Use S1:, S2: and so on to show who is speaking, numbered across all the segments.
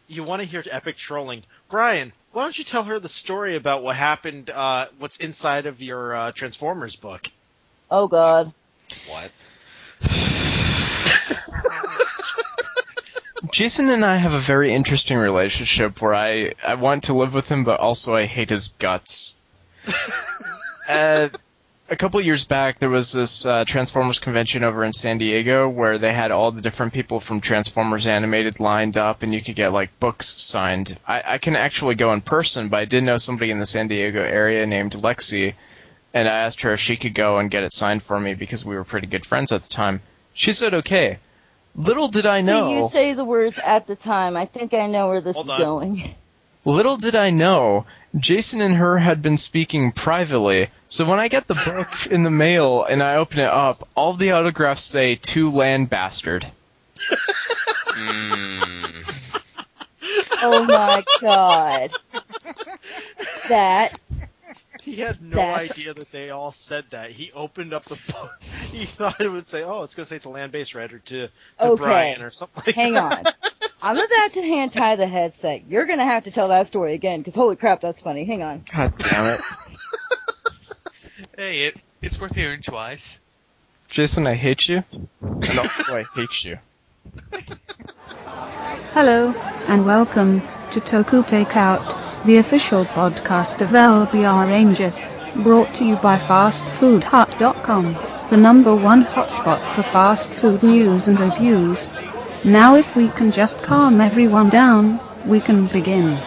S1: you want to hear epic trolling. Brian, why don't you tell her the story about what happened, what's inside of your Transformers book?
S2: Oh, God.
S3: What?
S4: Jason and I have a very interesting relationship where I want to live with him, but also I hate his guts. A couple years back, there was this Transformers convention over in San Diego where they had all the different people from Transformers Animated lined up, and you could get, like, books signed. I can actually go in person, but I did know somebody in the San Diego area named Lexi, and I asked her if she could go and get it signed for me because we were pretty good friends at the time. She said okay. Little did I know...
S2: See, you say the words at the time. I think I know where this is going.
S4: Little did I know, Jason and her had been speaking privately, so when I get the book in the mail and I open it up, all the autographs say, "To Land Bastard."
S2: Oh my God.
S1: He had no idea that they all said that. He opened up the book. He thought it would say, "Oh, it's going to say to Land Based Writer to Brian or something like
S2: Hang
S1: that."
S2: on. I'm about to hand tie the headset. You're going to have to tell that story again, because holy crap, that's funny. Hang on.
S4: God damn it.
S5: Hey, it's worth hearing twice.
S4: Jason, I hate you. And also I hate you.
S6: Hello, and welcome to Toku Takeout, the official podcast of LBR Rangers, brought to you by FastFoodHut.com, the #1 hotspot for fast food news and reviews. Now if we can just calm everyone down, we can begin.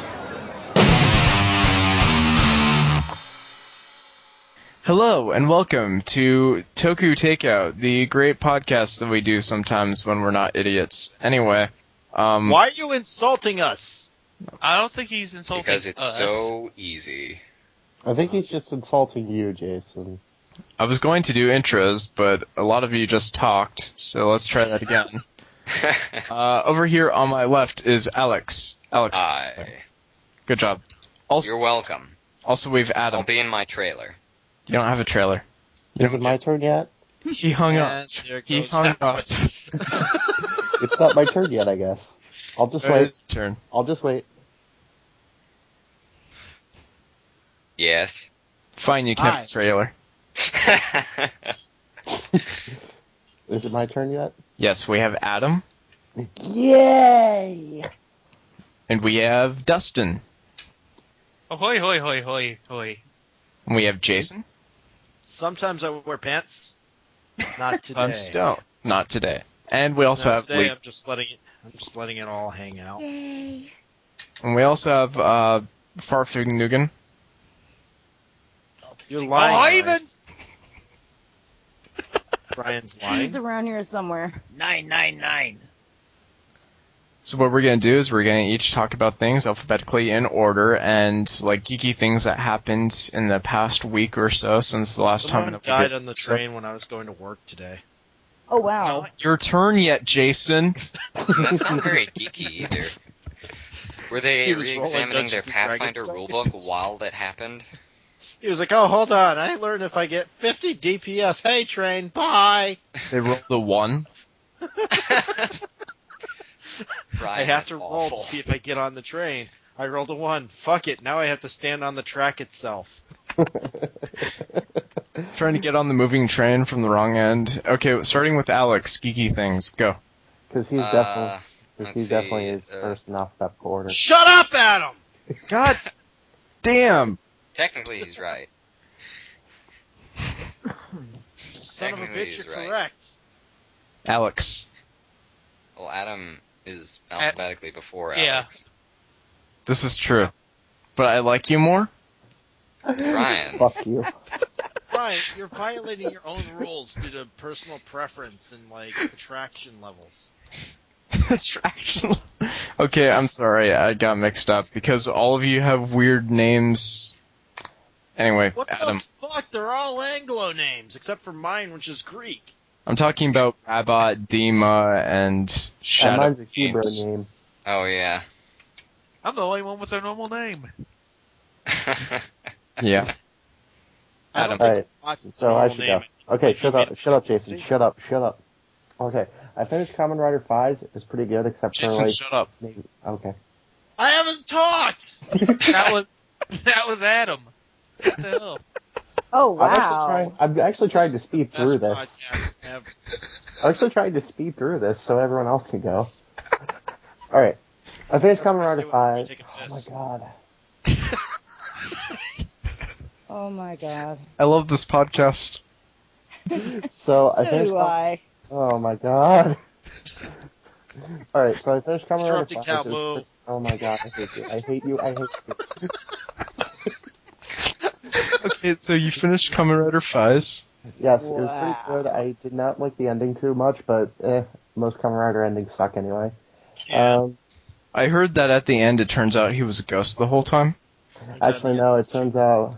S4: Hello, and welcome to Toku Takeout, the great podcast that we do sometimes when we're not idiots. Anyway,
S1: why are you insulting us?
S5: I don't think he's insulting us.
S3: Because it's so easy.
S7: I think he's just insulting you, Jason.
S4: I was going to do intros, but a lot of you just talked, so let's try that again. Over here on my left is Alex. Alex.
S3: Hi.
S4: Good job. Also,
S3: You're welcome.
S4: Also, we've Adam.
S3: I'll be in my trailer.
S4: You don't have a trailer.
S7: Is it my turn yet?
S4: He hung up. He hung up.
S7: It's not my turn yet, I guess. I'll just wait.
S4: It's your turn.
S7: I'll just wait.
S3: Yes.
S4: Fine, you can have a trailer.
S7: Is it my turn yet?
S4: Yes, we have Adam.
S7: Yay!
S4: And we have Dustin.
S5: Ahoy, hoy, hoy, hoy, hoy.
S4: And we have Jason.
S1: Sometimes I wear pants. Not today.
S4: Sometimes you don't. Not today. And we also have
S1: today
S4: Lisa.
S1: I'm just letting it all hang out.
S2: Yay.
S4: And we also have Farfignugan.
S1: You're lying.
S5: Ivan!
S1: Brian's lying.
S2: He's around here somewhere.
S5: 999.
S4: So what we're going to do is we're going to each talk about things alphabetically in order and like geeky things that happened in the past week or so since the last time.
S1: Someone died on the train when I was going to work today.
S2: Oh, wow.
S4: It's not your turn yet, Jason.
S3: That's not very geeky either. Were they
S1: He was
S3: re-examining their
S1: rolling
S3: Pathfinder
S1: Dungeons and
S3: rulebook
S1: Dragons.
S3: while that happened?
S1: He was like, "Oh, hold on. I learned if I get 50 DPS. Hey, train, bye."
S4: They rolled a 1.
S1: I have to roll to see if I get on the train. I rolled a 1. Fuck it. Now I have to stand on the track itself.
S4: Trying to get on the moving train from the wrong end. Okay, starting with Alex. Geeky things. Go.
S7: Because he's definitely his first in alphabetical order.
S1: Shut up, Adam!
S4: God damn.
S3: Technically, he's right.
S1: Son of a
S3: Technically,
S1: bitch,
S3: he's
S1: you're
S3: right.
S1: correct.
S4: Alex.
S3: Well, Adam is alphabetically before
S5: Yeah.
S3: Alex.
S4: This is true. But I like you more?
S3: Brian.
S7: Fuck you.
S1: Brian, you're violating your own rules due to personal preference and, like, attraction levels.
S4: Attraction. Okay, I'm sorry. I got mixed up because all of you have weird names. Anyway,
S1: What
S4: Adam.
S1: the fuck? They're all Anglo names, except for mine, which is Greek.
S4: I'm talking about Rabbot, Dima, and Shadow
S7: mine's a Hebrew
S4: Games.
S7: name.
S3: Oh, yeah.
S5: I'm the only one with a normal name.
S4: Yeah.
S1: I
S4: Adam.
S1: don't think
S7: Alright,
S1: Watts is a
S7: so I
S1: normal
S7: should
S1: name.
S7: go. Okay,
S1: Like,
S7: shut
S1: you made
S7: up, Jason. Shut up. Okay, I finished Kamen Rider 5. It was pretty good, except
S4: Jason,
S7: for,
S4: shut up.
S7: maybe... Okay.
S5: taught. That was Adam. What the hell?
S2: Oh wow!
S7: I'm actually trying to
S1: This is the
S7: speed through this.
S1: best podcast ever.
S7: I'm actually trying to speed through this so everyone else can go. All right, I finished Kamen Rider 5. Oh my god.
S2: Oh my god.
S4: I love this podcast.
S7: So I
S2: So
S7: finished.
S2: do I.
S7: Oh my god. All right, so I finished Kamen Rider
S1: Interrupting
S7: 5.
S1: Cow
S7: which is
S1: Moo.
S7: pretty- Oh my god, I hate you. I hate you. I hate you.
S4: Okay, so you finished Kamen Rider 5.
S7: Yes, it was pretty
S2: Wow.
S7: good. I did not like the ending too much, but most Kamen Rider endings suck anyway.
S5: Yeah.
S4: I heard that at the end it turns out he was a ghost the whole time.
S7: Actually, no. It turns out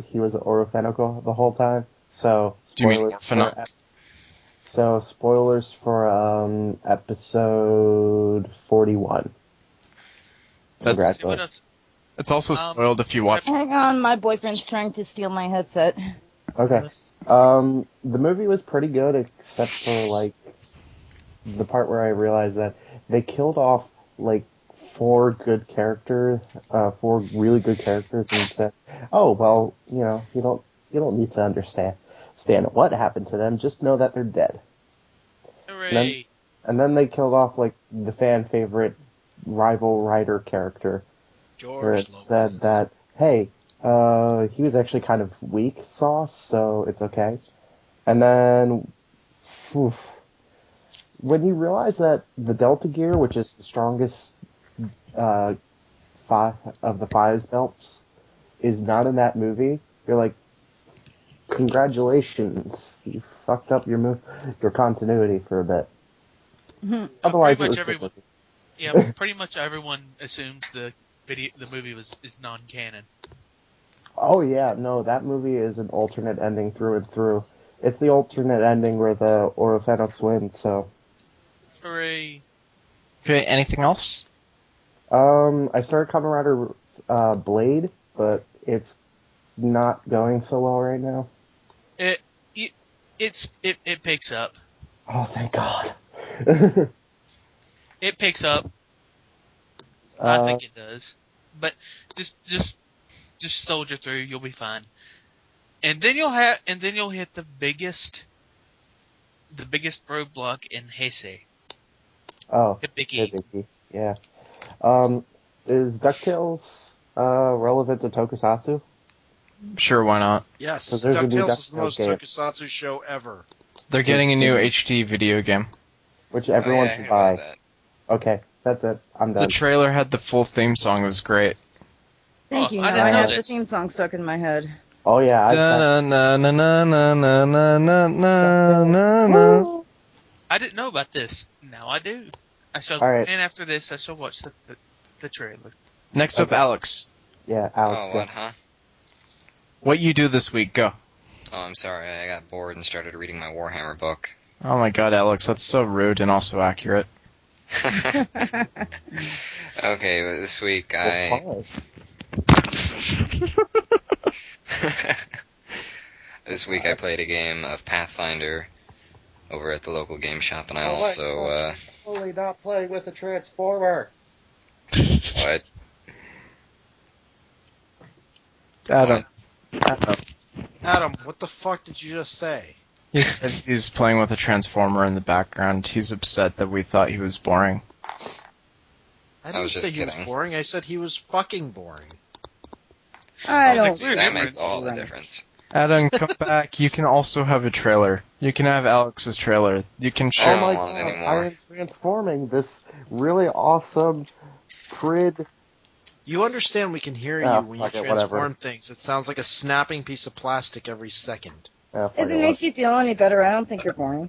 S7: he was an Orofenical the whole time. So
S4: Do you mean
S7: spoilers
S4: Orphanok?
S7: So spoilers for episode 41.
S4: That's
S5: See what else?
S4: it's also spoiled if you watch.
S2: Hang on, my boyfriend's trying to steal my headset.
S7: Okay. The movie was pretty good, except for like the part where I realized that they killed off like four really good characters, and said, "Oh well, you don't need to understand what happened to them. Just know that they're dead."
S5: Hooray!
S7: And then they killed off like the fan favorite rival writer character, where it
S1: George
S7: said
S1: Lopez.
S7: that, hey, he was actually kind of weak sauce, so it's okay. And then, when you realize that the Delta Gear, which is the strongest five of the Fives belts, is not in that movie, you're like, congratulations, you fucked up your continuity for a bit. Otherwise,
S5: Pretty much
S7: it was
S5: everyone.
S7: good.
S5: Yeah, pretty much everyone assumes the movie is non-canon.
S7: Oh yeah, no, that movie is an alternate ending through and through. It's the alternate ending where the Orofenox win, so.
S5: Hooray!
S4: Okay, anything else?
S7: I started Kamen Rider Blade, but it's not going so well right now.
S5: It picks up.
S7: Oh, thank God.
S5: It picks up. I think it does. But just soldier through. You'll be fine. And then you'll hit the biggest roadblock in Heisei.
S7: Oh,
S5: Hibiki.
S7: Hibiki, yeah. Is DuckTales relevant to Tokusatsu?
S4: Sure, why not?
S1: Yes,
S7: So there's a new
S1: DuckTales is the most
S7: DuckTales game.
S1: Tokusatsu show ever.
S4: They're getting a new HD video game.
S7: Which everyone
S3: I
S7: should
S3: heard about
S7: buy.
S3: that.
S7: Okay, that's it. I'm
S4: The
S7: done.
S4: trailer had the full theme song. It was great.
S2: Thank you.
S5: I
S2: Now
S5: didn't
S2: I
S5: know
S2: have the
S5: this.
S2: theme song stuck in my head.
S7: Oh yeah,
S4: Da-na-na-na-na-na-na-na-na-na.
S5: I didn't know about this. Now I do.
S7: All right.
S5: And after this, I shall watch the trailer.
S4: Next up,
S7: Okay.
S4: Alex.
S7: yeah, Alex.
S3: Oh, what, huh?
S4: What you do this week? Go.
S3: Oh, I'm sorry. I got bored and started reading my Warhammer book.
S4: Oh my God, Alex, that's so rude and also accurate.
S3: Okay, but this week
S7: Well,
S3: This week I played a game of Pathfinder over at the local game shop, and I also,
S7: Totally not playing with a Transformer.
S3: what?
S4: Adam.
S1: Adam, what the fuck did you just say?
S4: He said he's playing with a transformer in the background. He's upset that we thought he was boring.
S1: I didn't
S3: was
S1: say
S3: just
S1: he was
S3: kidding.
S1: boring. I said he was fucking boring.
S2: I
S5: Sounds like
S2: don't.
S5: weird
S3: That
S5: difference.
S3: makes all the difference.
S4: Adam, come back. You can also have a trailer. You can have Alex's trailer. You can
S3: I
S4: share.
S3: don't
S7: Oh my
S3: want
S7: God,
S3: it anymore.
S7: I am transforming this really awesome Prid.
S1: You understand we can hear
S7: Oh,
S1: you when you
S7: fuck it,
S1: transform
S7: whatever.
S1: things. It sounds like a snapping piece of plastic every second.
S2: If it makes you feel any better, I don't think you're boring.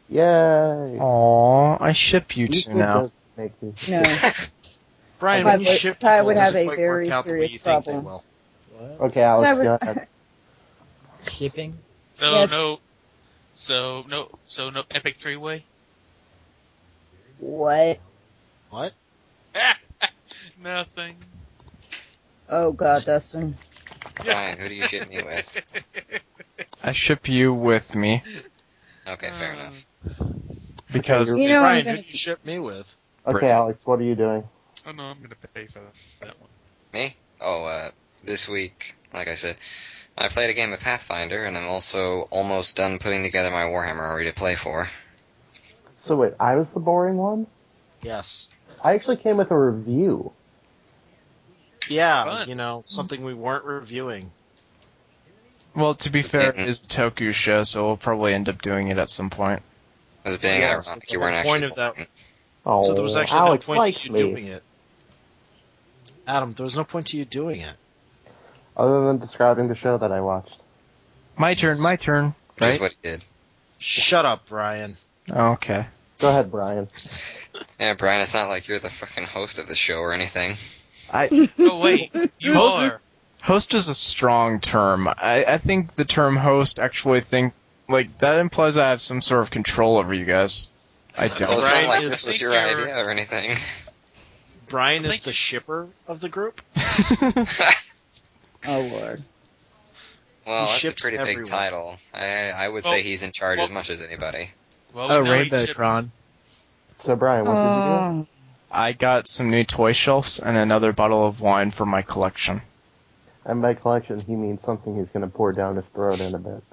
S7: Yay!
S4: Aww, I ship you two
S7: Music
S4: now.
S7: does make me.
S2: No.
S1: Brian,
S2: Ty
S1: when you
S2: would-
S1: ship
S2: Ty
S1: people,
S2: would
S1: it
S2: have
S1: doesn't
S2: a
S1: quite
S2: very
S1: work out the way
S2: serious
S1: you think they
S2: problem.
S1: will.
S7: Okay, Alex,
S2: Ty would-
S7: go ahead.
S8: Shipping?
S5: So
S2: Yes.
S5: no epic three-way.
S2: What?
S1: What?
S5: Nothing.
S2: Oh God, Dustin.
S3: Fine, who do you ship me with?
S4: I ship you with me
S3: Okay, fair enough.
S4: because
S2: You know I'm
S1: Brian,
S2: gonna
S1: who do you ship me with?
S7: Okay,
S4: Brit.
S7: Alex, what are you doing?
S5: Oh no, I'm gonna pay for that one.
S3: Me? Oh, this week, like I said, I played a game of Pathfinder, and I'm also almost done putting together my Warhammer Army to play for.
S7: So wait, I was the boring one?
S1: Yes.
S7: I actually came with a review.
S1: Yeah,
S5: Fun.
S1: something we weren't reviewing.
S4: Well, to be fair, it is a Toku show, so we'll probably end up doing it at some point.
S3: It was being
S1: Yeah, so
S3: ironic,
S1: the
S3: you
S1: whole
S3: weren't
S1: point
S3: actually
S1: of that.
S3: boring.
S7: Oh,
S1: So there was actually
S7: Alex
S1: no point
S7: likes
S1: to you
S7: me.
S1: doing it. Adam, there was no point to you doing it.
S7: Other than describing the show that I watched.
S4: My turn,
S3: Which is
S4: right?
S3: what he did.
S1: Shut up, Brian.
S4: Oh, okay.
S7: Go ahead, Brian.
S3: Yeah, Brian, it's not like you're the fucking host of the show or anything.
S5: Oh wait, you are.
S4: Host is a strong term. I think the term host actually that implies I have some sort of control over you guys. I
S3: Well,
S4: don't.
S3: it's not
S1: Brian
S3: like
S1: is-
S3: this was
S5: think
S3: your
S5: you're-
S3: idea or anything.
S1: Brian
S5: I
S1: is
S5: think
S1: the shipper of the group.
S2: Oh lord.
S3: Well,
S1: He
S3: that's a
S1: ships
S3: pretty big
S1: everyone.
S3: title. I would say he's in charge as much as anybody.
S5: Well,
S4: Oh,
S5: we know he
S4: Rainbow
S5: ships-
S4: Tron.
S7: So, Brian, what did you do?
S2: Oh.
S4: I got some new toy shelves and another bottle of wine for my collection.
S7: And by collection, he means something he's going to pour down his throat in a bit.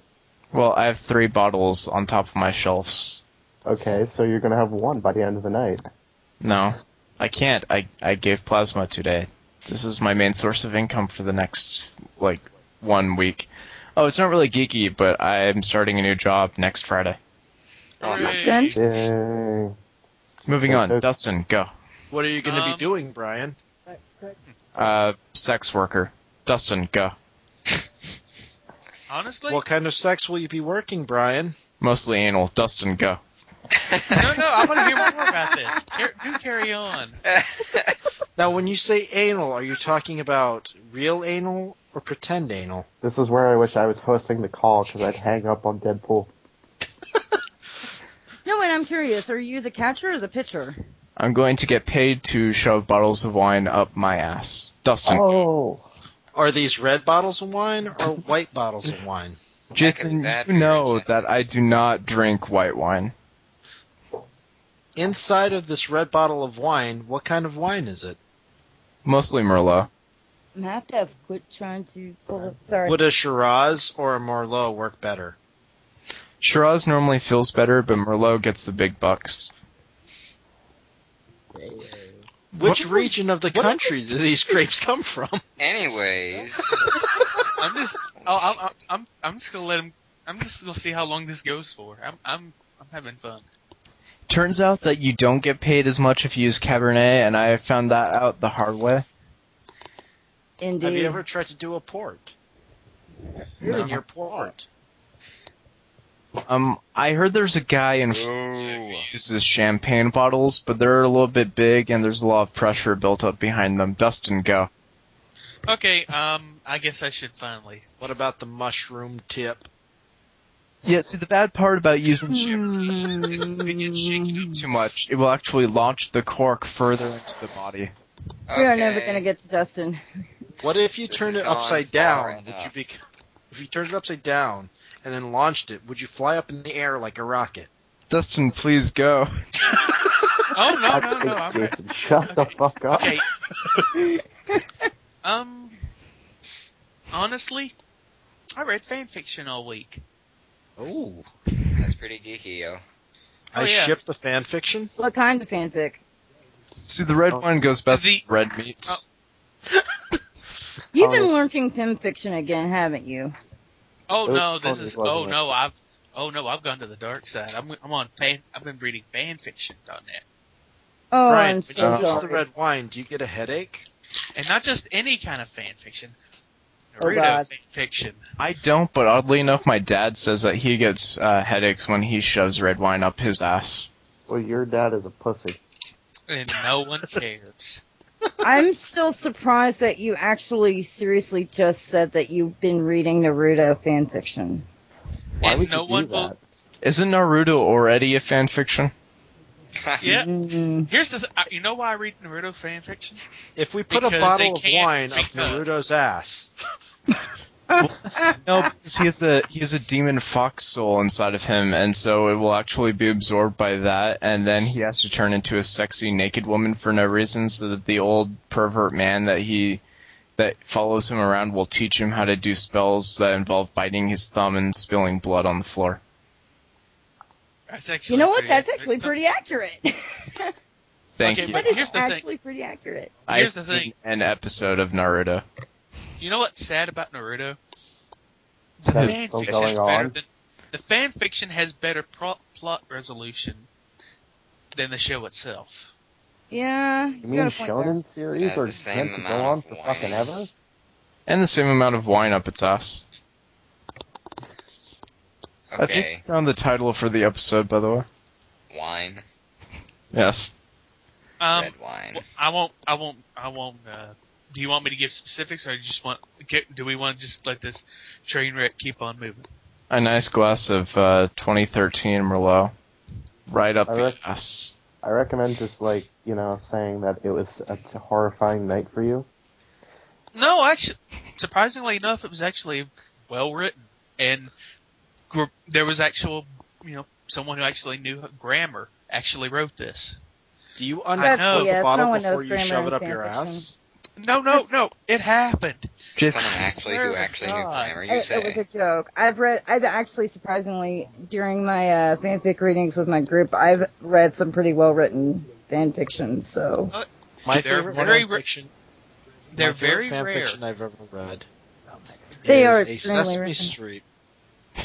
S4: Well, I have 3 bottles on top of my shelves.
S7: Okay, so you're going to have one by the end of the night.
S4: No, I can't. I gave plasma today. This is my main source of income for the next, 1 week. Oh, it's not really geeky, but I'm starting a new job next Friday.
S2: That's
S5: Hooray.
S2: good.
S7: Yay.
S4: Moving on.
S7: Okay.
S4: Dustin, go.
S1: What are you going to be doing, Brian?
S4: Sex worker. Dustin, go.
S5: Honestly,
S1: What kind of sex will you be working, Brian?
S4: Mostly anal. Dustin, go.
S5: no, I want to hear more about this. Do carry on.
S1: Now, when you say anal, are you talking about real anal or pretend anal?
S7: This is where I wish I was hosting the call, because I'd hang up on Deadpool.
S2: No, and I'm curious. Are you the catcher or the pitcher?
S4: I'm going to get paid to shove bottles of wine up my ass. Dustin.
S7: Oh.
S1: Are these red bottles of wine or white bottles of wine?
S4: Jason,
S3: bad
S4: you
S3: for your
S4: know that I
S3: intestines.
S4: do not drink white wine.
S1: Inside of this red bottle of wine, what kind of wine is it?
S4: Mostly Merlot.
S2: I have to quit trying to pull it. Sorry.
S1: Would a Shiraz or a Merlot work better?
S4: Shiraz normally feels better, but Merlot gets the big bucks.
S1: Which region of the country do these grapes come from?
S3: Anyways,
S5: I'm just gonna let him. I'm just gonna see how long this goes for. I'm having fun.
S4: Turns out that you don't get paid as much if you use Cabernet, and I found that out the hard way.
S2: Indeed.
S1: Have you ever tried to do a port? In your port.
S4: I heard there's a guy in who uses champagne bottles, but they're a little bit big, and there's a lot of pressure built up behind them. Dustin, go.
S5: Okay, I guess I should finally.
S1: What about the mushroom tip?
S4: Yeah, see, the bad part about using champagne is if it gets shaken up too much, it will actually launch the cork further into the body.
S2: We are never going to get to Dustin.
S1: What if you
S3: This
S1: turned
S3: has
S1: it
S3: gone
S1: upside
S3: far
S1: down? Would you
S3: enough.
S1: be? If you turned it upside down and then launched it, would you fly up in the air like a rocket?
S4: Dustin, please go.
S5: Oh no,
S7: I think
S5: I'm
S7: Jason, shut the fuck up.
S5: okay. Honestly, I read fan fiction all week.
S1: Oh,
S3: that's pretty geeky, yo.
S1: I
S5: yeah.
S1: ship the fan fiction.
S2: What kind of fanfic?
S4: See, the red one goes best
S5: The-
S4: with red meats.
S2: You've been lurking fanfiction again, haven't you?
S5: Oh
S7: It was
S5: no, this
S7: Tony's,
S5: is.
S7: wasn't
S5: Oh
S7: it?
S5: no, I've gone to the dark side. I'm on fan. I've been reading fanfiction.net,
S2: Oh,
S1: Brian,
S2: I'm
S1: when
S2: so
S1: you use
S2: sorry.
S1: the red wine, do you get a headache?
S5: and not just any kind of fan fiction.
S2: Oh,
S5: Naruto
S2: God.
S5: fan fiction.
S4: I don't, but oddly enough, my dad says that he gets headaches when he shoves red wine up his ass.
S7: Well, your dad is a pussy.
S5: And no one cares.
S2: I'm still surprised that you actually seriously just said that you've been reading Naruto fanfiction.
S7: Why
S5: And
S7: would
S5: no
S7: you do
S5: one
S7: that?
S5: will.
S4: Isn't Naruto already a fanfiction?
S5: Yeah.
S2: Mm.
S5: Here's the. You know why I read Naruto fan fiction?
S1: If we put a
S5: Because
S1: bottle
S5: they
S1: of
S5: can't
S1: wine up
S5: because-
S1: Naruto's ass,
S4: No, because he has a demon fox soul inside of him, and so it will actually be absorbed by that, and then he has to turn into a sexy naked woman for no reason, so that the old pervert man that follows him around will teach him how to do spells that involve biting his thumb and spilling blood on the floor.
S5: That's actually
S2: You know what?
S5: pretty
S2: That's
S5: accurate.
S2: actually pretty accurate.
S4: Thank
S5: Okay,
S4: you.
S5: but
S2: That is
S5: here's the
S2: actually pretty accurate.
S5: Here's
S4: I've
S5: the thing.
S4: seen an episode of Naruto.
S5: You know what's sad about Naruto?
S7: That's
S5: Fan
S7: still
S5: fiction
S7: going
S5: is better
S7: on.
S5: than the fan fiction has better plot resolution than the show itself.
S2: Yeah,
S7: You
S2: you
S7: mean
S2: got a point there.
S7: shonen series
S3: has
S7: are
S3: the same
S7: meant to go
S3: amount
S7: on
S3: of
S7: for
S3: whining.
S7: fucking ever?
S4: And the same amount of wine up its ass. I think
S3: Okay,
S4: it's on the title for the episode, by the way.
S3: wine,
S4: Yes.
S3: red wine.
S5: Well, I won't. Do you want me to give specifics, or do you just do we want to just let this train wreck keep on moving?
S4: A nice glass of 2013 Merlot. Right up the ass.
S7: I recommend just saying that it was a horrifying night for you.
S5: No, actually, surprisingly enough, it was actually well written, and there was someone who actually knew grammar actually wrote this.
S1: Do you
S5: I
S1: uncork
S5: know.
S1: the
S2: Yes,
S1: bottle
S2: no one
S1: before
S2: knows
S1: you
S2: grammar
S1: shove it
S2: in
S1: up your
S2: fanfiction.
S1: ass?
S5: No, it happened.
S4: Just
S3: Someone actually who
S5: swear to
S3: actually knew
S5: God.
S3: grammar, you
S2: It
S3: say?
S2: was a joke. I've actually surprisingly, during my fanfic readings with my group, I've read some pretty well written fan fictions. So
S1: My
S5: They're
S1: favorite
S5: very
S1: fan fiction.
S5: They're
S1: my favorite
S5: very
S1: fan
S5: rare.
S1: fiction I've ever read.
S2: They
S1: is
S2: are
S1: a
S2: extremely
S1: Sesame
S2: written.
S1: Street. My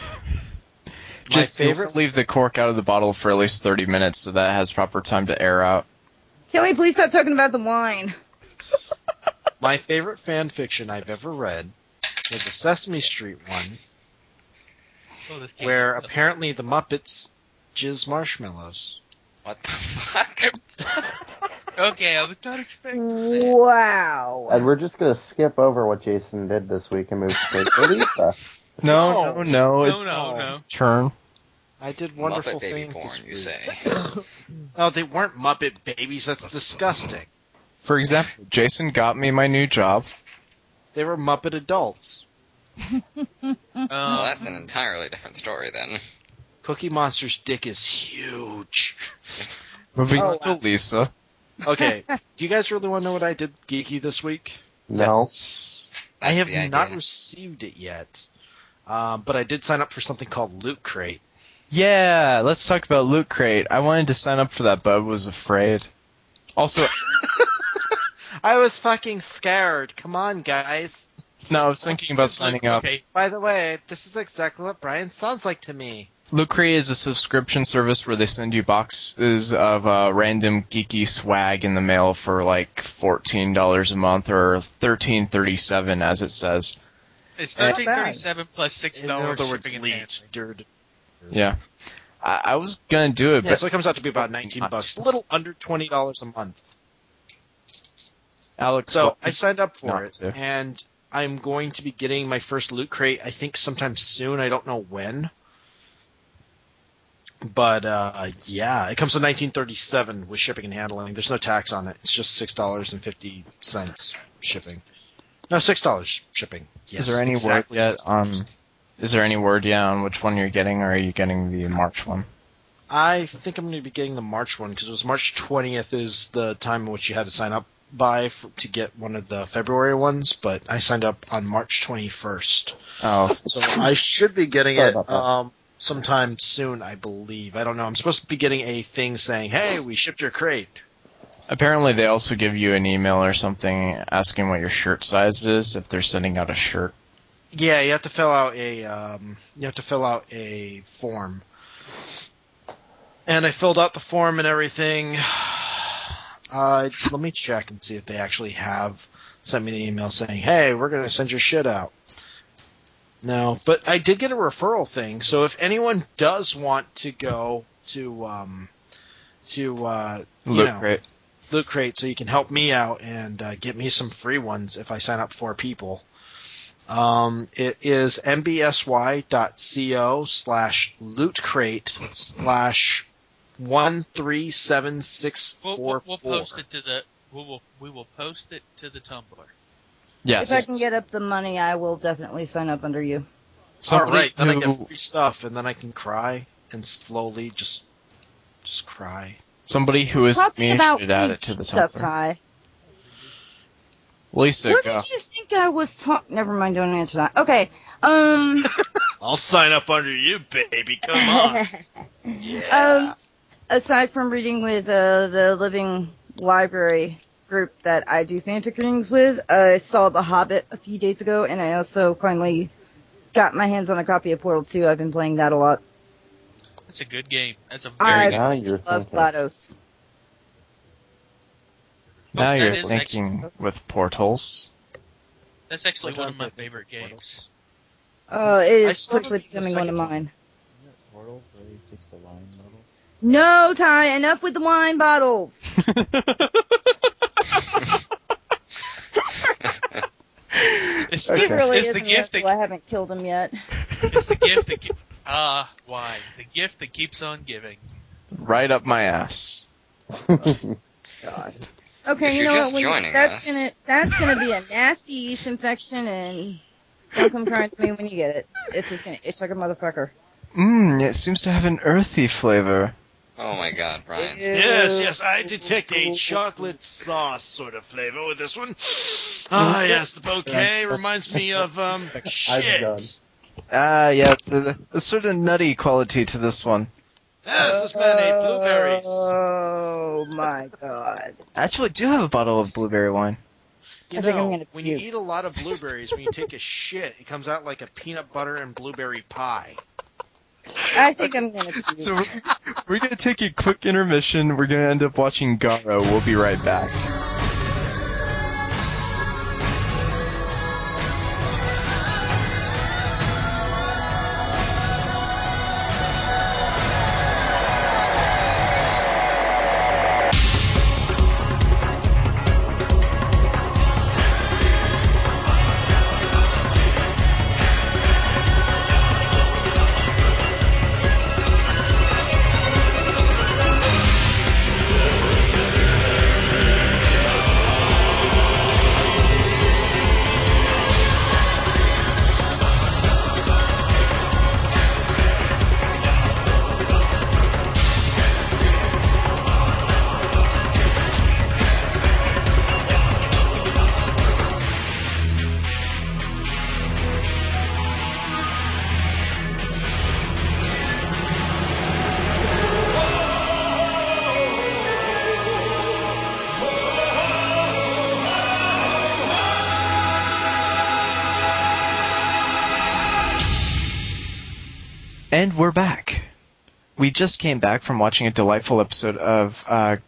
S4: Just
S1: favorite.
S4: leave the cork out of the bottle for at least 30 minutes so that it has proper time to air out.
S2: can we please stop talking about the wine?
S1: My favorite fan fiction I've ever read was the Sesame Street one,
S5: Oh, this came
S1: where
S5: up.
S1: apparently the Muppets jizz marshmallows.
S3: What the fuck?
S5: Okay, I was not expecting that.
S2: Wow.
S7: And we're just gonna skip over what Jason did this week and move straight to Lisa.
S4: No, it's
S5: no.
S4: his turn.
S1: I did wonderful
S3: Muppet baby
S1: things
S3: porn,
S1: this
S3: you
S1: week.
S3: say?
S1: Oh, they weren't Muppet babies. That's disgusting.
S4: For example, Jason got me my new job.
S1: They were Muppet adults.
S3: Well, that's an entirely different story then.
S1: Cookie Monster's dick is huge.
S4: Moving
S2: Oh,
S4: on to
S2: wow.
S4: Lisa.
S1: Okay, do you guys really want to know what I did geeky this week?
S7: No.
S4: Yes.
S1: I have
S3: the
S1: not
S3: idea.
S1: received it yet, but I did sign up for something called Loot Crate.
S4: Yeah, let's talk about Loot Crate. I wanted to sign up for that, but I was afraid. Also,
S1: I was fucking scared. Come on, guys.
S4: no, I was thinking about signing up.
S5: Okay,
S1: By the way, this is exactly what Brian sounds like to me.
S4: Loot Crate is a subscription service where they send you boxes of random geeky swag in the mail for like $14 a month or $13.37 as it says.
S5: it's
S2: Not bad.
S5: $13.37 plus $6
S1: In other words,
S5: shipping and
S1: leaked.
S5: handling.
S1: Dirt.
S4: Yeah. I was gonna do it,
S1: Yeah,
S4: but
S1: so it comes out to be about $19, a little under $20 a month.
S4: Alex,
S1: So
S4: what-
S1: I signed up for
S4: Not
S1: it,
S4: to.
S1: and I'm going to be getting my first Loot Crate, I think sometime soon. I don't know when. But, yeah, it comes to $19.37 with shipping and handling. There's no tax on it. It's just $6.50 shipping. No, $6 shipping. Yes,
S4: is there any
S1: exactly
S4: word yet
S1: $6.
S4: Is there any word yet on which one you're getting, or are you getting the March one?
S1: I think I'm going to be getting the March one, because it was March 20th is the time in which you had to sign up by to get one of the February ones, but I signed up on March 21st.
S4: Oh,
S1: So I should be getting
S7: Sorry
S1: it
S7: about that.
S1: sometime soon, I believe. I don't know. I'm supposed to be getting a thing saying, hey, we shipped your crate.
S4: apparently they also give you an email or something asking what your shirt size is if they're sending out a shirt.
S1: Yeah, you have to fill out a form. And I filled out the form and everything. Let me check and see if they actually have sent me the email saying, hey, we're going to send your shit out. No, but I did get a referral thing, so if anyone does want to go to
S4: Loot Crate.
S1: Loot Crate, so you can help me out and get me some free ones if I sign up 4 people. It is mbsy.co/lootcrate/137644.
S5: We'll post it to the we will post it to the Tumblr.
S4: Yes.
S2: If I can get up the money, I will definitely sign up under you.
S4: Somebody
S1: Alright, then I
S4: who-
S1: get free stuff, and then I can cry, and slowly just cry.
S4: Somebody who is
S2: Talking
S4: me
S2: about
S4: should add it to the
S2: stuff,
S4: Tumblr.
S2: Ty.
S4: Lisa,
S2: What
S4: go.
S2: did you think I was talking? Never mind, don't answer that. Okay.
S1: I'll sign up under you, baby. Come on. Yeah.
S2: Aside from reading with the Living Library group that I do fanfic readings with, I saw The Hobbit a few days ago, and I also finally got my hands on a copy of Portal 2. I've been playing that a lot.
S5: That's a good game. That's a
S2: I
S5: very
S7: Now
S5: good game.
S7: you're
S2: love
S7: thinking.
S2: GLaDOS.
S4: Now
S5: that
S4: you're
S5: is
S4: thinking with portals.
S5: That's actually
S1: What
S5: one of
S1: time
S5: my
S1: do I think
S5: favorite
S1: of Portal?
S5: games.
S2: It
S1: I
S2: is
S1: still
S2: quickly
S1: haven't beaten the
S2: becoming one of
S1: second one.
S2: mine.
S8: Isn't it Portal where he takes the wine bottle?
S2: No, Ty, enough with the wine bottles.
S5: It's
S2: He
S5: the,
S2: really
S5: it's
S2: isn't
S5: the gift
S2: evil.
S5: that
S2: I haven't killed him yet.
S5: it's the gift that why the gift that keeps on giving.
S4: Right up my ass.
S2: God. Okay,
S3: If
S2: you
S3: you're
S2: know
S3: just
S2: what?
S3: joining
S2: That's
S3: us-
S2: gonna be a nasty yeast infection, and don't come crying to me when you get it. It's just gonna itch like a motherfucker.
S4: It seems to have an earthy flavor.
S3: Oh my god, Brian.
S1: Yes, I detect a chocolate sauce sort of flavor with this one. Ah, yes, the bouquet reminds me of,
S7: I'm
S1: shit.
S7: done.
S4: Yeah, the sort of nutty quality to this one.
S1: Yes, this man ate blueberries.
S2: Oh my god.
S4: I actually do have a bottle of blueberry wine.
S1: You
S2: I think I'm
S1: know,
S2: gonna
S1: when you
S2: puke.
S1: eat a lot of blueberries, when you take a shit, it comes out like a peanut butter and blueberry pie.
S2: I think I'm gonna puke.
S4: So we're gonna take a quick intermission. We're gonna end up watching Garo. We'll be right back. And we're back. We just came back from watching a delightful episode of Garo.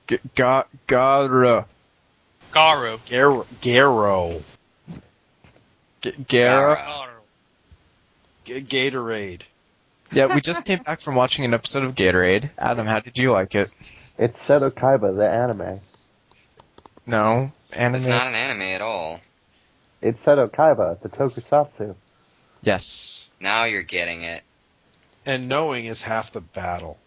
S5: Garo.
S1: Garo.
S4: Garo.
S5: Garo.
S1: Gatorade.
S4: Yeah, we just came back from watching an episode of Gatorade. Adam, how did you like it?
S7: It's Seto Kaiba, the anime.
S4: No, anime.
S3: It's not an anime at all.
S7: It's Seto Kaiba, the tokusatsu.
S4: Yes.
S3: Now you're getting it.
S1: And knowing is half the battle.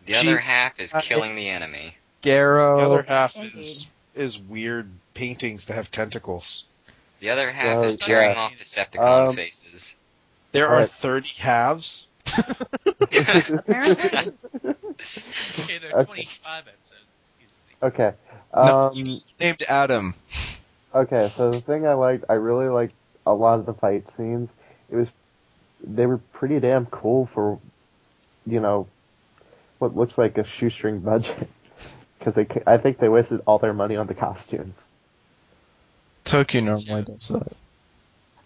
S3: The other half is killing the enemy.
S4: Garo.
S1: The other half
S2: Indeed.
S1: is weird paintings that have tentacles.
S3: The other half
S7: Well,
S3: is tearing
S7: yeah.
S3: off Decepticon
S7: Um,
S3: faces.
S1: There are
S7: Alright.
S1: 30 halves.
S2: Apparently.
S5: Okay, there are 25 episodes. Excuse me.
S7: Okay.
S4: No, he's named Adam.
S7: Okay, so the thing I really liked a lot of the fight scenes. They were pretty damn cool for, what looks like a shoestring budget. Because I think they wasted all their money on the costumes.
S4: Toku normally does that.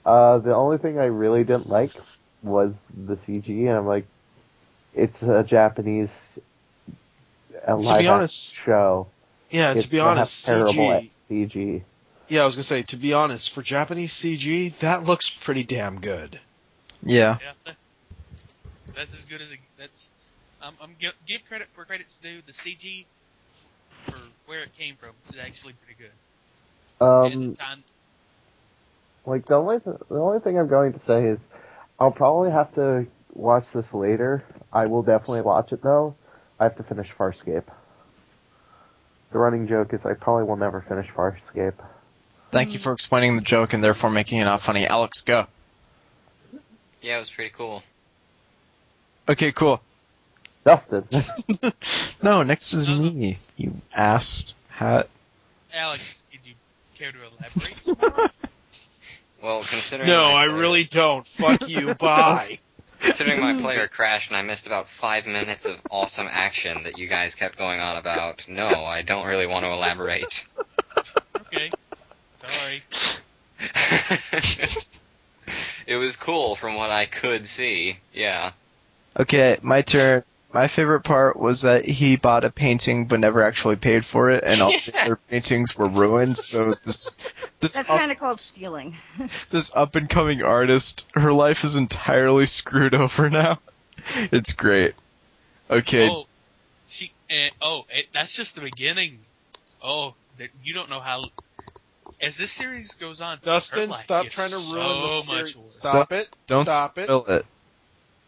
S7: The only thing I really didn't like was the CG, and I'm like, it's a Japanese live action
S1: honest,
S7: show.
S1: Yeah,
S7: It's
S1: to be
S7: gonna have
S1: honest,
S7: terrible
S1: CG.
S7: CG.
S1: Yeah, I was gonna say, to be honest, for Japanese CG, that looks pretty damn good.
S4: Yeah.
S5: Yeah, that's as good as it. That's. Give credit where credit's due. The CG for where it came from is actually pretty good. And the time.
S7: Like the only thing I'm going to say is, I'll probably have to watch this later. I will definitely watch it though. I have to finish Farscape. The running joke is I probably will never finish Farscape.
S4: Thank you for explaining the joke and therefore making it not funny. Alex, go.
S3: Yeah, it was pretty cool.
S4: Okay, cool.
S7: Dustin.
S4: No, next is
S5: No.
S4: me, you ass hat.
S5: Alex, did you care to elaborate some more?
S3: Well, considering
S1: No,
S3: my
S1: I
S3: player-
S1: really don't. Fuck you. Bye.
S3: Considering my player crashed and I missed about 5 minutes of awesome action that you guys kept going on about, no, I don't really want to elaborate.
S5: Okay. Sorry.
S3: It was cool from what I could see, yeah.
S4: Okay, my turn. My favorite part was that he bought a painting but never actually paid for it, and all the other paintings were ruined. So this
S2: That's kind of called stealing.
S4: this up and coming artist, her life is entirely screwed over now. It's great. Okay,
S5: Oh, that's just the beginning. Oh, you don't know how. As this series goes on, her
S1: Dustin,
S5: life
S1: stop
S5: gets
S1: trying to ruin the
S5: so
S1: series.
S5: much worse.
S1: Stop it.
S4: don't
S1: Stop it.
S4: spoil it.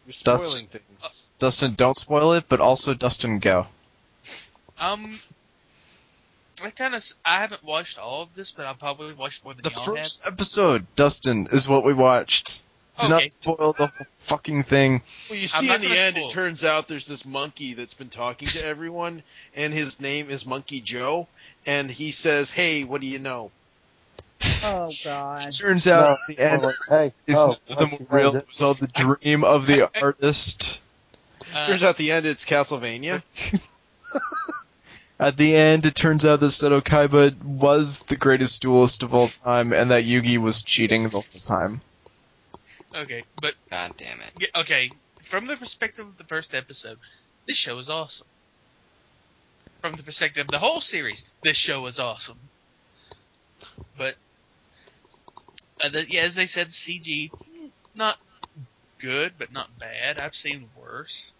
S1: You're spoiling
S4: Dustin.
S1: things.
S4: Dustin, don't spoil it, but also Dustin, go.
S5: I haven't watched all of this, but I've probably watched more than
S4: The
S5: y'all
S4: first episode, Dustin, is what we watched. Do
S5: Okay.
S4: not spoil the whole fucking thing.
S1: Well, you
S5: I'm
S1: see
S5: not
S1: in the
S5: gonna
S1: end,
S5: spoil.
S1: it turns out there's this monkey that's been talking to everyone, and his name is Monkey Joe, and he says, "Hey, what do you know?"
S2: Oh God.
S4: Turns out
S7: No,
S4: at the end,
S7: well, hey,
S4: it's
S7: oh,
S4: none of them
S7: what you
S4: real.
S7: know,
S4: It was all the dream of the artist.
S5: had.
S1: Turns out at the end, it's Castlevania.
S4: At the end, it turns out that Seto Kaiba was the greatest duelist of all time, and that Yugi was cheating the whole time.
S5: Okay, but
S3: God damn it.
S5: okay, from the perspective of the first episode, this show is awesome. From the perspective of the whole series, this show is awesome. But as they said, CG not good, but not bad. I've seen worse.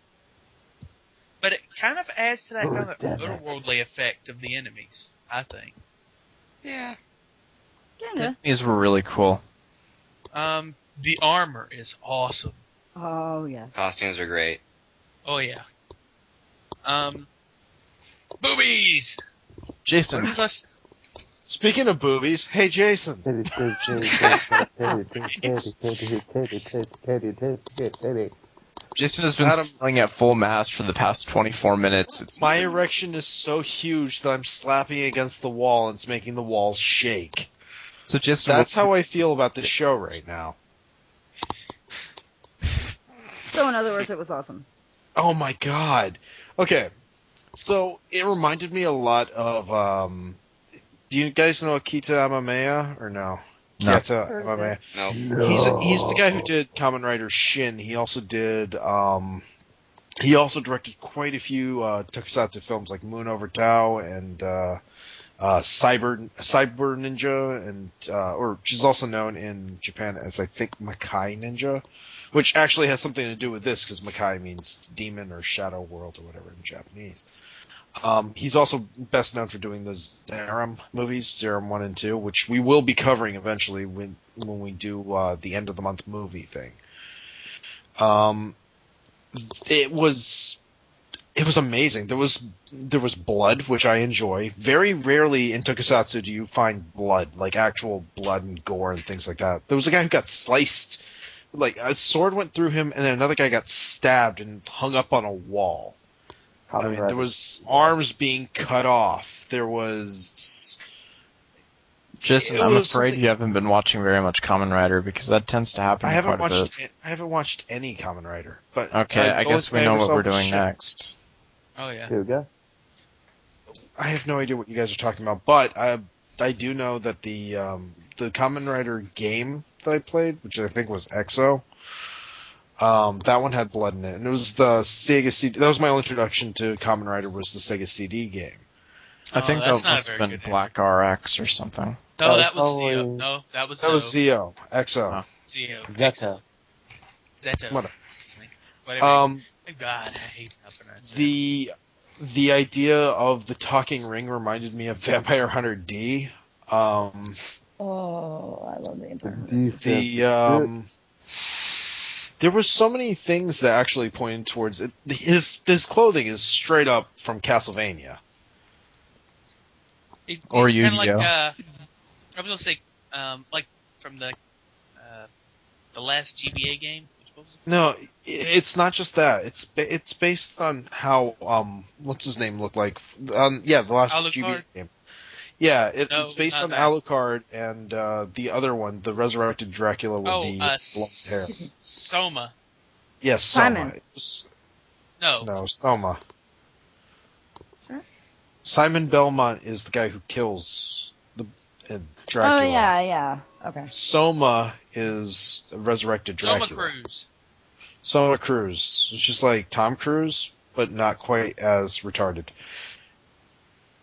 S5: But it kind of adds to that kind of otherworldly effect of the enemies, I think.
S3: Yeah.
S2: Kinda.
S4: These were really cool.
S5: The armor is awesome.
S2: Oh yes.
S3: Costumes are great.
S5: Oh yeah. Boobies!
S4: Jason,
S5: Plus,
S1: Speaking of boobies, hey Jason.
S4: Jason has been
S1: Adam-
S4: smiling at full mast for the past 24 minutes. It's
S1: My erection is so huge that I'm slapping against the wall and it's making the walls shake.
S4: so Jason.
S1: That's how I feel about this show right now.
S2: So in other words, it was awesome.
S1: Oh my god. Okay. So it reminded me a lot of do you guys know Akita Amamiya or no?
S4: No.
S1: Kita
S2: Heard of
S1: Amamiya.
S2: it.
S3: Nope.
S1: He's the guy who did Kamen Rider Shin. He also did he also directed quite a few tokusatsu films like Moon Over Tao and Cyber Ninja and or which is also known in Japan as I think Makai Ninja, which actually has something to do with this because Makai means demon or shadow world or whatever in Japanese. He's also best known for doing the Zerum movies, Zerum 1 and 2, which we will be covering eventually when we do the end of the month movie thing. It was amazing. There was blood, which I enjoy. Very rarely in tokusatsu do you find blood, like actual blood and gore and things like that. There was a guy who got sliced, like a sword went through him, and then another guy got stabbed and hung up on a wall. I mean, there was arms being cut off. There was.
S4: Jason,
S1: It
S4: I'm
S1: was
S4: afraid
S1: something-
S4: you haven't been watching very much Kamen Rider because that tends to happen
S1: I haven't
S4: quite a bit.
S1: watched. I haven't watched any Kamen Rider. But
S4: Okay, I
S1: the
S4: guess we
S1: only
S4: know
S1: thing I
S4: what we're
S1: ever saw was
S4: doing
S1: Shin.
S4: next.
S5: oh yeah.
S7: Hyuga?
S1: I have no idea what you guys are talking about, but I do know that the Kamen Rider game that I played, which I think was EXO, that one had blood in it, and it was the Sega CD. That was my introduction to Kamen Rider. Was the Sega CD game?
S4: I think
S5: that's
S4: that
S5: not a
S4: must have
S5: very
S4: been
S5: good
S4: Black RX or something.
S5: No,
S7: Oh,
S5: that was
S7: probably-
S5: Zio. No, that was
S1: That was
S5: Zio.
S1: Zio, EXO.
S5: Zio.
S7: Zeta.
S5: Zeto.
S1: Whatever.
S5: Whatever. God, I hate how to pronounce that.
S1: The idea of the talking ring reminded me of Vampire Hunter D.
S2: Oh, I love the Empire.
S1: There were so many things that actually pointed towards it. His clothing is straight up from Castlevania.
S5: It
S4: Or
S5: kinda
S4: Yu-Gi-Oh.
S5: I was gonna say, like from the last GBA game. What was it?
S1: No, it's not just that. It's based on how what's his name look like? The last
S5: Alucard?
S1: GBA game. Yeah,
S5: No,
S1: it's based
S5: not
S1: on
S5: that.
S1: Alucard and the other one, the resurrected Dracula with the blonde hair.
S5: Soma.
S1: Yes,
S2: Simon.
S1: Soma.
S5: No.
S1: Soma.
S2: Sure.
S1: Simon Belmont is the guy who kills the Dracula.
S2: Oh, yeah. Okay.
S1: Soma is a resurrected Dracula.
S5: Soma Cruz.
S1: Soma Cruz. It's just like Tom Cruise, but not quite as retarded.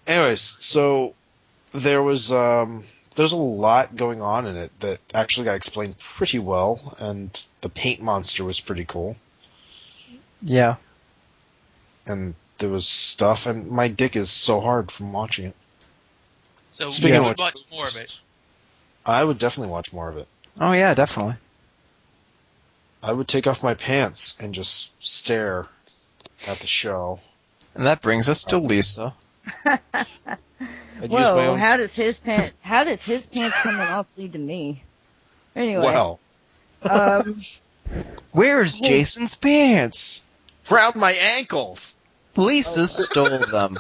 S1: Anyways, so there's a lot going on in it that actually got explained pretty well, and the paint monster was pretty cool.
S4: Yeah.
S1: And there was stuff, and my dick is so hard from watching it.
S5: So
S1: Speaking
S5: we
S1: of
S5: would
S1: which,
S5: watch more of it.
S1: I would definitely watch more of it.
S4: Oh yeah, definitely.
S1: I would take off my pants and just stare at the show.
S4: And that brings us to Lisa.
S1: I'd use my
S2: Whoa,
S1: own...
S2: how does his pants coming off lead to me? Anyway.
S1: Well,
S4: Where's Jason's pants?
S1: round my ankles.
S4: Lisa stole them.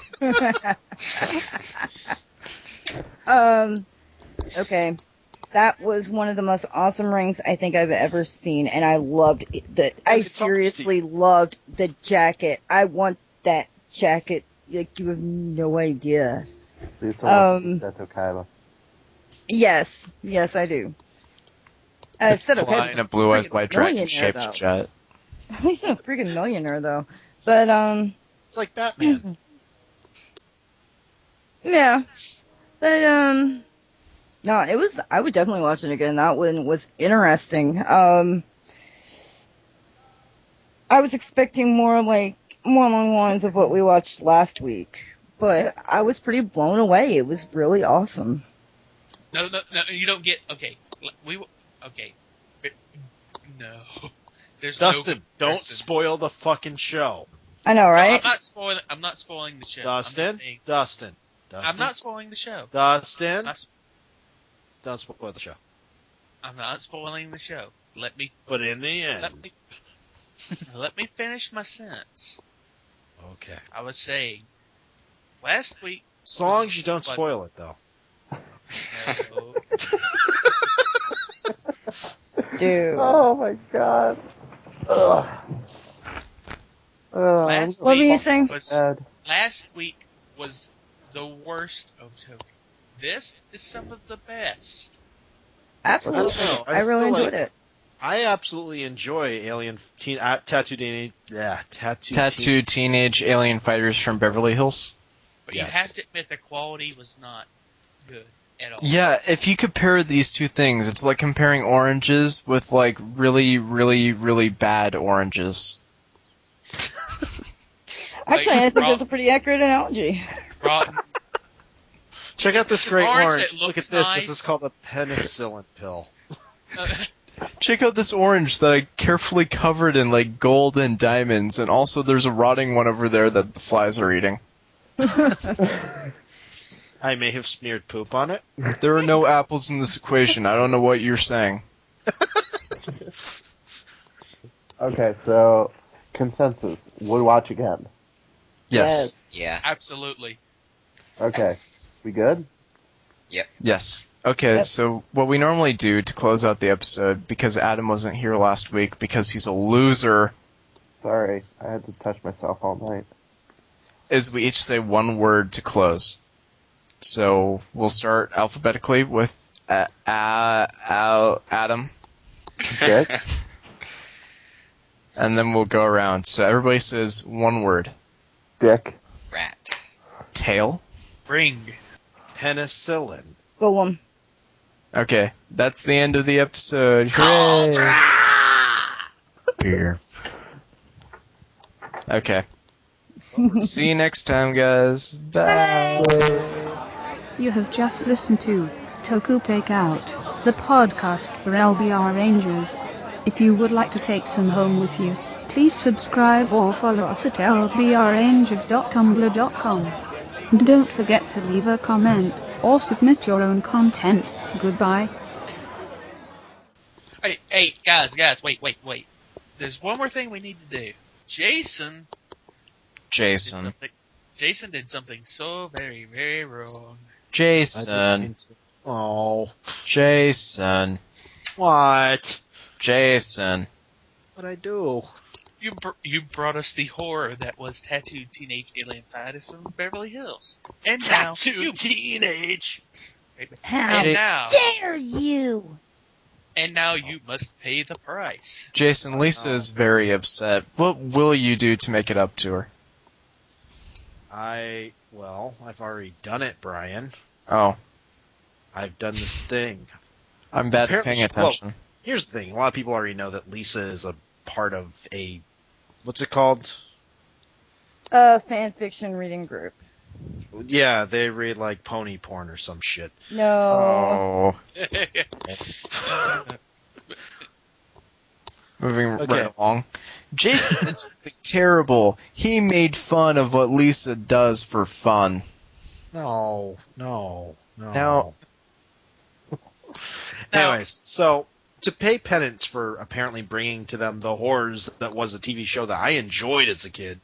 S2: Okay. That was one of the most awesome rings I think I've ever seen, and I loved it. I seriously loved the jacket. I want that jacket. Like, you have no idea.
S7: Seto Kaiba.
S2: Yes, I do. Seto
S4: Flying
S2: Kaiba's
S4: a blue eyes
S2: freaking
S4: white
S2: millionaire,
S4: dragon
S2: though.
S4: shaped jet.
S2: He's a freaking millionaire, though. But,
S1: It's like Batman.
S2: yeah. But, no, I would definitely watch it again. That one was interesting. I was expecting more along the lines of what we watched last week, but I was pretty blown away. It was really awesome.
S5: No, you don't get. Okay, okay. No, there's
S1: Dustin,
S5: no
S1: don't spoil the fucking show.
S2: I know, right?
S5: I'm not spoiling the show.
S1: Dustin.
S5: I'm not spoiling the show.
S1: Dustin, don't spoil the show.
S5: I'm not spoiling the show. Let me.
S1: But in the end,
S5: let me finish my sentence.
S1: okay.
S5: I was saying, last week.
S1: As long as you don't spoil it, though.
S5: No.
S2: Dude.
S7: Oh my god. Ugh.
S5: Last
S2: What were you
S5: week
S2: saying?
S5: Last week was the worst of Toku. This is some of the best.
S2: Absolutely. I really
S1: feel
S2: enjoyed
S1: like
S2: it.
S1: I absolutely enjoy Alien Tattoo
S4: Teenage Alien Fighters from Beverly Hills.
S5: But
S1: Yes.
S5: you have to admit the quality was not good at all.
S4: Yeah, if you compare these two things, it's like comparing oranges with like really, really, really bad oranges.
S2: Actually, I think that's a pretty accurate analogy.
S5: Rotten.
S1: Check out this great
S5: orange
S1: orange.
S5: that
S1: Look at
S5: looks
S1: this.
S5: nice.
S1: This is called a penicillin pill.
S4: Check out this orange that I carefully covered in like gold and diamonds, and also there's a rotting one over there that the flies are eating.
S1: I may have smeared poop on it.
S4: There are no apples in this equation. I don't know what you're saying.
S7: Okay, so consensus. Would watch again.
S4: Yes.
S3: Yeah.
S5: Absolutely.
S7: Okay. We good?
S4: Yes. Okay,
S2: Yep.
S4: so what we normally do to close out the episode, because Adam wasn't here last week because he's a loser,
S7: Sorry, I had to touch myself all night.
S4: is we each say one word to close. So we'll start alphabetically with Adam,
S7: Dick?
S4: and then we'll go around. So everybody says one word.
S7: Dick.
S3: Rat.
S4: Tail.
S5: Ring.
S1: Penicillin.
S2: Golem.
S4: Okay, that's the end of the episode. Hooray! Beer. Okay. See you next time, guys. Bye.
S6: You have just listened to Toku Takeout, the podcast for LBR Rangers. If you would like to take some home with you, please subscribe or follow us at lbrrangers.tumblr.com. And don't forget to leave a comment or submit your own content Goodbye.
S5: Hey, guys, wait. There's one more thing we need to do. Jason did something so very, very wrong.
S4: Jason.
S1: Oh.
S4: Jason.
S1: What?
S4: Jason.
S1: What'd I do?
S5: You brought us the horror that was Tattooed Teenage Alien Fighters from Beverly Hills. And
S1: Tattooed Teenage!
S2: How
S5: And now,
S2: dare you?
S5: and now you must pay the price.
S4: Jason, Lisa is very upset. What will you do to make it up to her?
S1: I've already done it, Brian.
S4: Oh,
S1: I've done this thing.
S4: I'm bad at
S1: Apparently
S4: paying attention.
S1: Here's the thing. A lot of people already know that Lisa is a part of a... What's it called?
S2: A fan fiction reading group.
S1: Yeah, they read, like, pony porn or some shit.
S2: No.
S4: Oh. Moving
S1: Okay.
S4: right along. Jason did something terrible. He made fun of what Lisa does for fun.
S1: No.
S4: Now-
S1: Anyways, so to pay penance for apparently bringing to them the horrors that was a TV show that I enjoyed as a kid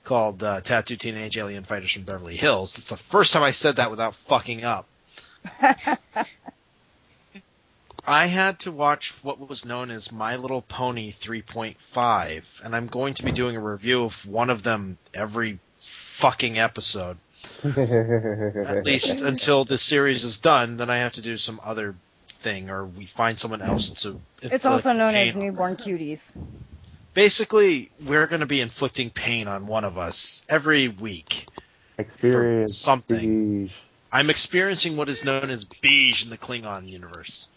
S1: called Tattooed Teenage Alien Fighters from Beverly Hills. It's the first time I said that without fucking up. I had to watch what was known as My Little Pony 3.5, and I'm going to be doing a review of one of them every fucking episode. At least until this series is done, then I have to do some other thing, or we find someone else to...
S2: It's also known as
S1: pain.
S2: Newborn Cuties.
S1: Basically, we're going to be inflicting pain on one of us every week.
S7: Experience
S1: For something.
S7: Siege.
S1: I'm experiencing what is known as beige in the Klingon universe.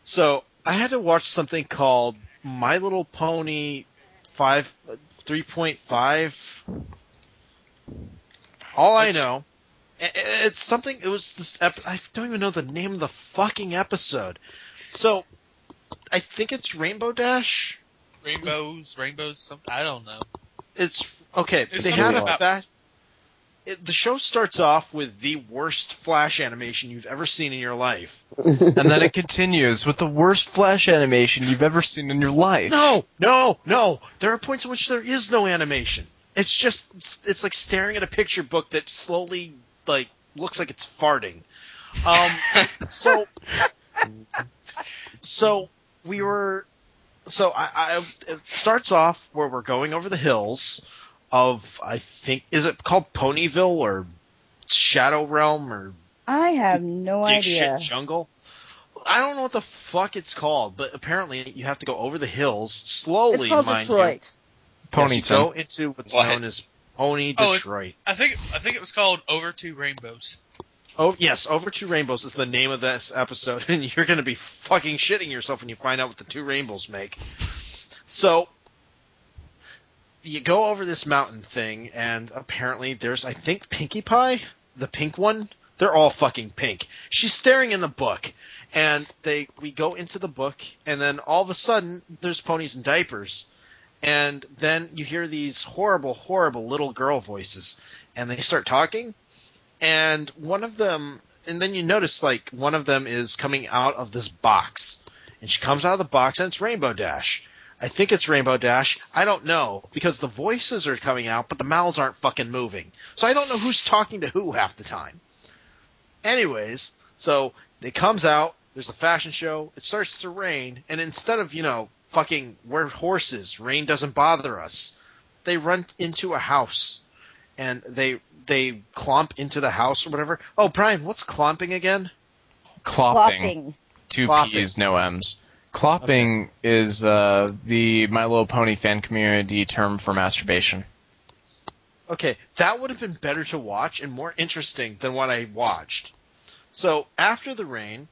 S1: So, I had to watch something called My Little Pony 3.5. All I know, it's something, it was this, I don't even know the name of the fucking episode. So, I think it's Rainbow Dash?
S5: Rainbows, something. I don't know.
S1: It's, okay,
S5: It's
S1: they
S5: something
S1: had
S5: about-
S1: that. The show starts off with the worst Flash animation you've ever seen in your life.
S4: And then it continues with the worst Flash animation you've ever seen in your life.
S1: No. There are points in which there is no animation. It's just, it's like staring at a picture book that slowly, like, looks like it's farting. It starts off where we're going over the hills of, I think, is it called Ponyville or Shadow Realm or
S2: I have no
S1: Dig
S2: idea.
S1: Shit Jungle? I don't know what the fuck it's called, but apparently you have to go over the hills slowly,
S2: It's called
S1: mind
S2: Detroit.
S1: you. Yes,
S4: Ponyton.
S1: you go into what's
S3: What?
S1: known as Pony
S5: Oh,
S1: Detroit.
S5: I think it was called Over Two Rainbows.
S1: Oh, yes, Over Two Rainbows is the name of this episode, and you're going to be fucking shitting yourself when you find out what the two rainbows make. So, you go over this mountain thing, and apparently there's, I think, Pinkie Pie, the pink one. They're all fucking pink. She's staring in the book, and we go into the book, and then all of a sudden, there's ponies in diapers. And then you hear these horrible, horrible little girl voices, and they start talking, and one of them, and then you notice, like, one of them is coming out of this box, and she comes out of the box, and it's Rainbow Dash. I think it's Rainbow Dash. I don't know, because the voices are coming out, but the mouths aren't fucking moving. So I don't know who's talking to who half the time. Anyways, so it comes out, there's a fashion show, it starts to rain, and instead of, fucking we're horses, rain doesn't bother us, they run into a house, and they clomp into the house or whatever. Oh, Brian, what's clomping again?
S4: Clopping. Two
S1: Clopping.
S4: P's, no M's. Clopping is the My Little Pony fan community term for masturbation.
S1: Okay, that would have been better to watch and more interesting than what I watched. So, after the rain,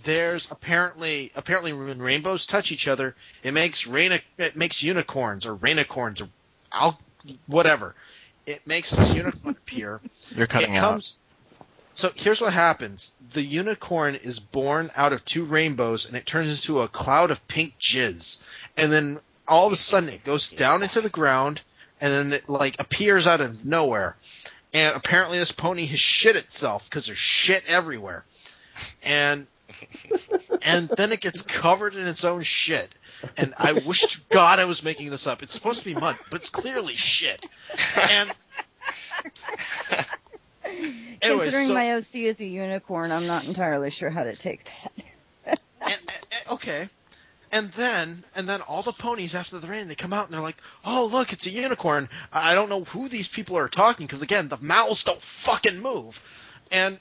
S1: there's apparently when rainbows touch each other, it makes unicorns or rainicorns or whatever. It makes this unicorn appear.
S4: You're cutting out.
S1: So here's what happens. The unicorn is born out of two rainbows, and it turns into a cloud of pink jizz. And then all of a sudden it goes down into the ground, and then it appears out of nowhere. And apparently this pony has shit itself because there's shit everywhere. and then it gets covered in its own shit. And I wish to God I was making this up. It's supposed to be mud, but it's clearly shit. And anyway,
S2: Considering
S1: so,
S2: my OC is a unicorn, I'm not entirely sure how to take that.
S1: okay. And then all the ponies after the rain, they come out and they're like, "Oh, look, it's a unicorn." I don't know who these people are talking because again, the mouths don't fucking move. And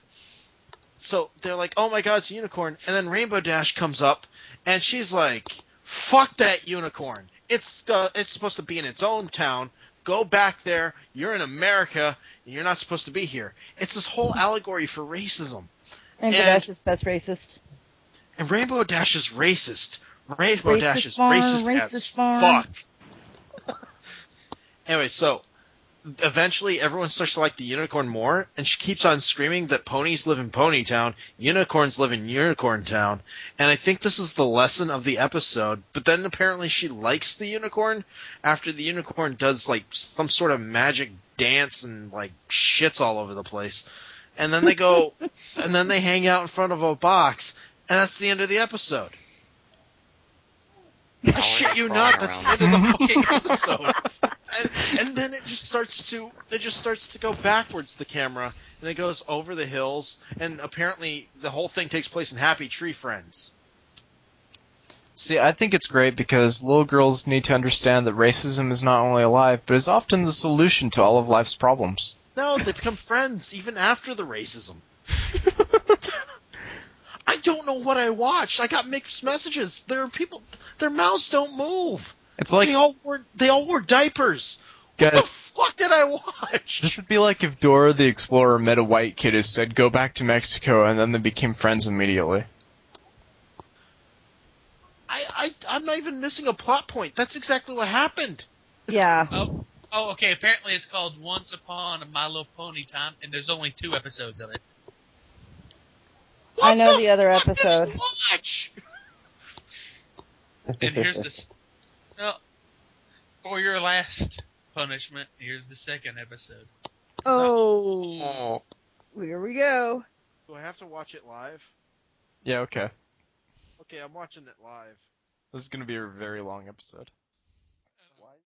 S1: so they're like, "Oh my God, it's a unicorn." And then Rainbow Dash comes up and she's like, "Fuck that unicorn. It's supposed to be in its own town. Go back there. You're in America and you're not supposed to be here." It's this whole allegory for racism.
S2: Rainbow Dash is best racist.
S1: And Rainbow Dash is racist. Rainbow Dash is
S2: farm,
S1: racist as fuck. Anyway, so eventually everyone starts to like the unicorn more, and she keeps on screaming that ponies live in Pony Town, unicorns live in Unicorn Town, and I think this is the lesson of the episode, but then apparently she likes the unicorn after the unicorn does like some sort of magic dance and like shits all over the place. And then they go, and then they hang out in front of a box, and that's the end of the episode. I shit you not, that's the end of the fucking episode. And then it just starts to go backwards, the camera, and it goes over the hills, and apparently the whole thing takes place in Happy Tree Friends.
S4: See, I think it's great because little girls need to understand that racism is not only alive, but is often the solution to all of life's problems.
S1: No, they become friends even after the racism. I don't know what I watched. I got mixed messages. There are people, their mouths don't move.
S4: It's like
S1: they all wore diapers.
S4: Guys,
S1: what the fuck did I watch?
S4: This would be like if Dora the Explorer met a white kid who said, "Go back to Mexico," and then they became friends immediately.
S1: I'm not even missing a plot point. That's exactly what happened.
S2: Yeah.
S5: Oh, okay. Apparently it's called Once Upon a My Little Pony Time, and there's only 2 episodes of it.
S2: I know the other episode.
S1: Watch.
S5: And here's this. Well, for your last punishment, here's the 2nd episode.
S2: Oh. Here we go.
S1: Do I have to watch it live?
S4: Yeah, okay.
S1: Okay, I'm watching it live.
S4: This is going to be a very long episode.